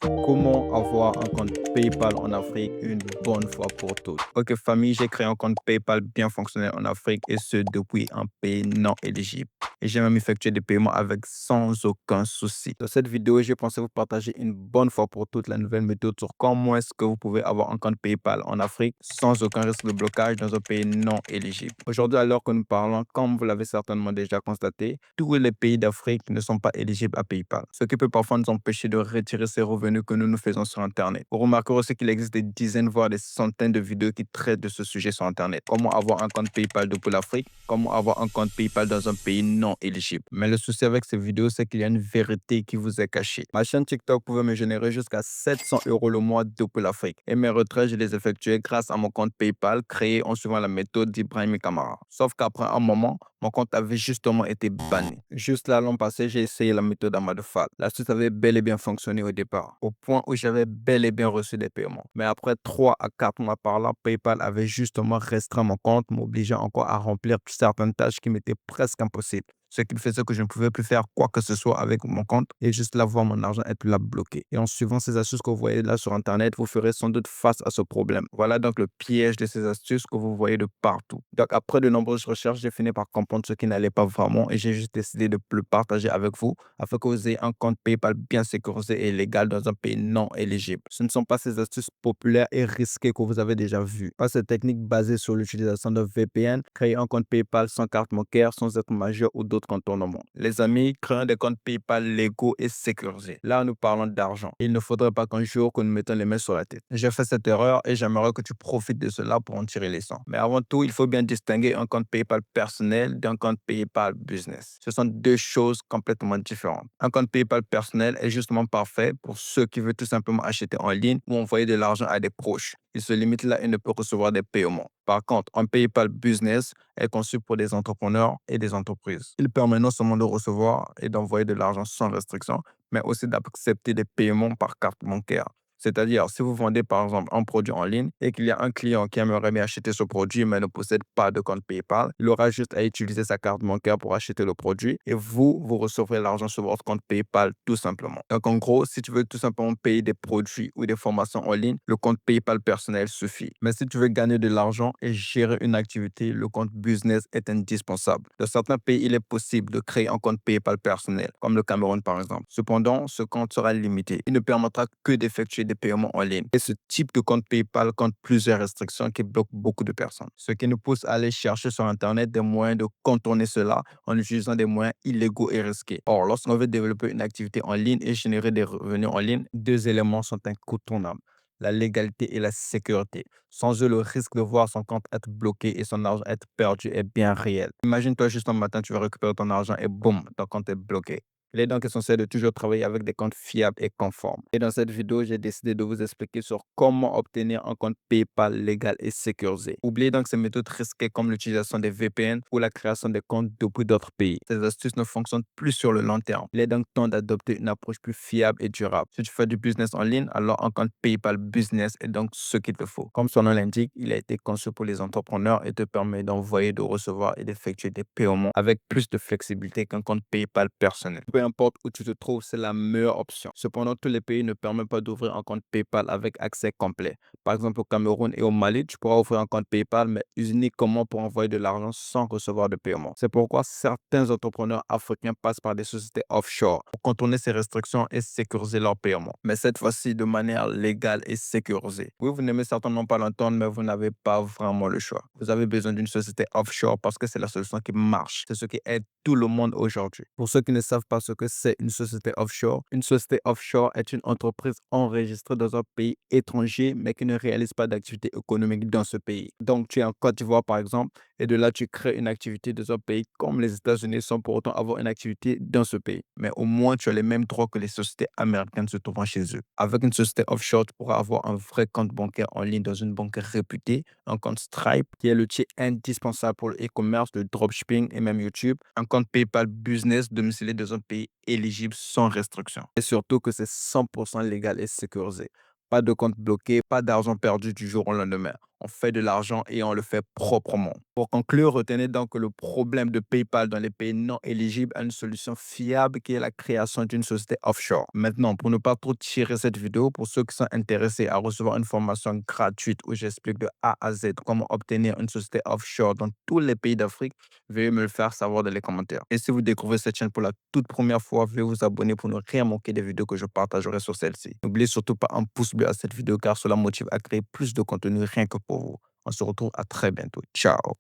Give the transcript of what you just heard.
Comment avoir un compte PayPal en Afrique une bonne fois pour toutes? Ok, famille, j'ai créé un compte PayPal bien fonctionnel en Afrique et ce depuis un pays non éligible. Et j'ai même effectué des paiements avec sans aucun souci. Dans cette vidéo, j'ai pensé vous partager une bonne fois pour toutes la nouvelle méthode sur comment est-ce que vous pouvez avoir un compte PayPal en Afrique sans aucun risque de blocage dans un pays non éligible. Aujourd'hui, alors que nous parlons, comme vous l'avez certainement déjà constaté, tous les pays d'Afrique ne sont pas éligibles à PayPal, ce qui peut parfois nous empêcher de retirer ces revenus que nous faisons sur Internet. Vous remarquerez aussi qu'il existe des dizaines, voire des centaines de vidéos qui traitent de ce sujet sur Internet. Comment avoir un compte PayPal depuis l'Afrique, comment avoir un compte PayPal dans un pays non éligible. Mais le souci avec ces vidéos, c'est qu'il y a une vérité qui vous est cachée. Ma chaîne TikTok pouvait me générer jusqu'à 700 € le mois depuis l'Afrique. Et mes retraits, je les effectuais grâce à mon compte PayPal créé en suivant la méthode d'Ibrahim Kamara. Sauf qu'après un moment, mon compte avait justement été banni. Juste là, l'an passé, j'ai essayé la méthode Amadou Fall. L'astuce avait bel et bien fonctionné au départ, au point où j'avais bel et bien reçu des paiements. Mais après 3 à 4 mois par là, PayPal avait justement restreint mon compte, m'obligeant encore à remplir certaines tâches qui m'étaient presque impossibles. Ce qui faisait que je ne pouvais plus faire quoi que ce soit avec mon compte et juste là voir mon argent être là bloqué. Et en suivant ces astuces que vous voyez là sur Internet, vous ferez sans doute face à ce problème. Voilà donc le piège de ces astuces que vous voyez de partout. Donc après de nombreuses recherches, j'ai fini par comprendre ce qui n'allait pas vraiment et j'ai juste décidé de le partager avec vous afin que vous ayez un compte PayPal bien sécurisé et légal dans un pays non éligible. Ce ne sont pas ces astuces populaires et risquées que vous avez déjà vues. Pas ces techniques basées sur l'utilisation de VPN, créer un compte PayPal sans carte bancaire, sans être majeur ou d'autres contournements. Les amis, créons des comptes PayPal légaux et sécurisés. Là, nous parlons d'argent. Il ne faudrait pas qu'un jour que nous mettons les mains sur la tête. J'ai fait cette erreur et j'aimerais que tu profites de cela pour en tirer les leçons. Mais avant tout, il faut bien distinguer un compte PayPal personnel d'un compte PayPal business. Ce sont deux choses complètement différentes. Un compte PayPal personnel est justement parfait pour ceux qui veulent tout simplement acheter en ligne ou envoyer de l'argent à des proches. Il se limite là et ne peut recevoir des paiements. Par contre, un PayPal business est conçu pour des entrepreneurs et des entreprises. Il permet non seulement de recevoir et d'envoyer de l'argent sans restriction, mais aussi d'accepter des paiements par carte bancaire. C'est-à-dire, si vous vendez par exemple un produit en ligne et qu'il y a un client qui aimerait bien acheter ce produit mais ne possède pas de compte PayPal, il aura juste à utiliser sa carte bancaire pour acheter le produit et vous recevrez l'argent sur votre compte PayPal tout simplement. Donc en gros, si tu veux tout simplement payer des produits ou des formations en ligne, le compte PayPal personnel suffit. Mais si tu veux gagner de l'argent et gérer une activité, le compte business est indispensable. Dans certains pays, il est possible de créer un compte PayPal personnel, comme le Cameroun par exemple. Cependant, ce compte sera limité. Il ne permettra que d'effectuer des paiements en ligne. Et ce type de compte PayPal compte plusieurs restrictions qui bloquent beaucoup de personnes. Ce qui nous pousse à aller chercher sur Internet des moyens de contourner cela en utilisant des moyens illégaux et risqués. Or, lorsqu'on veut développer une activité en ligne et générer des revenus en ligne, deux éléments sont incontournables: la légalité et la sécurité. Sans eux, le risque de voir son compte être bloqué et son argent être perdu est bien réel. Imagine-toi juste un matin, tu vas récupérer ton argent et boum, ton compte est bloqué. Il est donc essentiel de toujours travailler avec des comptes fiables et conformes. Et dans cette vidéo, j'ai décidé de vous expliquer sur comment obtenir un compte PayPal légal et sécurisé. Oubliez donc ces méthodes risquées comme l'utilisation des VPN ou la création de comptes depuis d'autres pays. Ces astuces ne fonctionnent plus sur le long terme. Il est donc temps d'adopter une approche plus fiable et durable. Si tu fais du business en ligne, alors un compte PayPal Business est donc ce qu'il te faut. Comme son nom l'indique, il a été conçu pour les entrepreneurs et te permet d'envoyer, de recevoir et d'effectuer des paiements avec plus de flexibilité qu'un compte PayPal personnel. Peu importe où tu te trouves, c'est la meilleure option. Cependant, tous les pays ne permettent pas d'ouvrir un compte PayPal avec accès complet. Par exemple, au Cameroun et au Mali, tu pourras ouvrir un compte PayPal, mais uniquement pour envoyer de l'argent sans recevoir de paiement. C'est pourquoi certains entrepreneurs africains passent par des sociétés offshore pour contourner ces restrictions et sécuriser leurs paiements. Mais cette fois-ci, de manière légale et sécurisée. Oui, vous n'aimez certainement pas l'entendre, mais vous n'avez pas vraiment le choix. Vous avez besoin d'une société offshore parce que c'est la solution qui marche. C'est ce qui aide tout le monde aujourd'hui. Pour ceux qui ne savent pas ce que c'est une société offshore est une entreprise enregistrée dans un pays étranger, mais qui ne réalise pas d'activité économique dans ce pays. Donc, tu es en Côte d'Ivoire, par exemple, et de là, tu crées une activité dans un pays comme les États-Unis sans pour autant avoir une activité dans ce pays. Mais au moins, tu as les mêmes droits que les sociétés américaines se trouvant chez eux. Avec une société offshore, tu pourras avoir un vrai compte bancaire en ligne dans une banque réputée, un compte Stripe, qui est l'outil indispensable pour le e-commerce, le dropshipping et même YouTube, un compte PayPal Business domicilié dans un pays éligible sans restriction. Et surtout que c'est 100% légal et sécurisé. Pas de compte bloqué, pas d'argent perdu du jour au lendemain. on fait de l'argent et on le fait proprement. Pour conclure, retenez donc que le problème de PayPal dans les pays non éligibles a une solution fiable qui est la création d'une société offshore. Maintenant, pour ne pas trop tirer cette vidéo, pour ceux qui sont intéressés à recevoir une formation gratuite où j'explique de A à Z comment obtenir une société offshore dans tous les pays d'Afrique, veuillez me le faire savoir dans les commentaires. Et si vous découvrez cette chaîne pour la toute première fois, veuillez vous abonner pour ne rien manquer des vidéos que je partagerai sur celle-ci. N'oubliez surtout pas un pouce bleu à cette vidéo car cela motive à créer plus de contenu rien que pour vous. On se retrouve à très bientôt. Ciao.